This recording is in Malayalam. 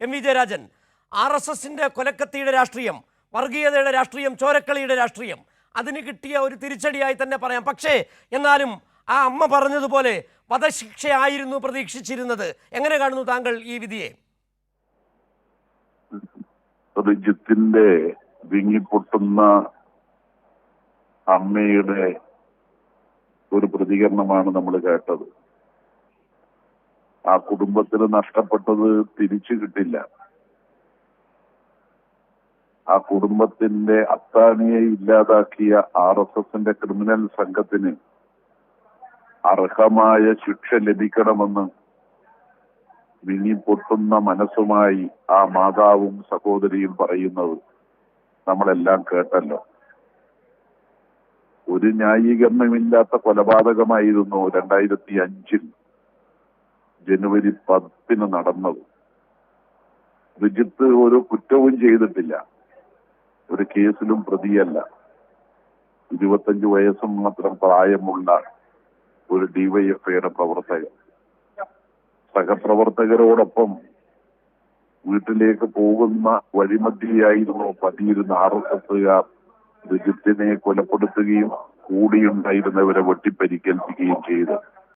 എം വി ജയരാജൻ, RSSന്റെ കൊലക്കത്തിയുടെ രാഷ്ട്രീയം, വർഗീയതയുടെ രാഷ്ട്രീയം, ചോരക്കളിയുടെ രാഷ്ട്രീയം, അതിന് കിട്ടിയ ഒരു തിരിച്ചടിയായി തന്നെ പറയാം. പക്ഷേ എന്നാലും ആ അമ്മ പറഞ്ഞതുപോലെ വധശിക്ഷയായിരുന്നു പ്രതീക്ഷിച്ചിരുന്നത്. എങ്ങനെ കാണുന്നു താങ്കൾ ഈ വിധിയെ? റിജിത്തിന്റെ വിങ്ങിപ്പൊട്ടുന്ന അമ്മയുടെ ഒരു പ്രതികരണമാണ് നമ്മൾ കേട്ടത്. ആ കുടുംബത്തിന് നഷ്ടപ്പെട്ടത് തിരിച്ചു കിട്ടില്ല. ആ കുടുംബത്തിന്റെ അത്താണിയെ ഇല്ലാതാക്കിയ RSSന്റെ ക്രിമിനൽ സംഘത്തിന് അർഹമായ ശിക്ഷ ലഭിക്കണമെന്ന് വിങ്ങിപ്പൊട്ടുന്ന മനസ്സുമായി ആ മാതാവും സഹോദരിയും പറയുന്നത് നമ്മളെല്ലാം കേട്ടല്ലോ. ഒരു ന്യായീകരണമില്ലാത്ത കൊലപാതകമായിരുന്നു 2005 ജനുവരി 10 നടന്നത്. റിജിത്ത് ഒരു കുറ്റവും ചെയ്തിട്ടില്ല, ഒരു കേസിലും പ്രതിയല്ല. 25 വയസ്സും മാത്രം പ്രായമുള്ള ഒരു ഡിവൈഎഫ്ഐയുടെ പ്രവർത്തകൻ. സഹപ്രവർത്തകരോടൊപ്പം വീട്ടിലേക്ക് പോകുന്ന വഴിമധ്യയായിരുന്നു പതിയിരുന്ന RSSകാർ റിജിത്തിനെ കൊലപ്പെടുത്തുകയും കൂടിയുണ്ടായിരുന്നവരെ വെട്ടിപ്പരിക്കേൽപ്പിക്കുകയും ചെയ്തു.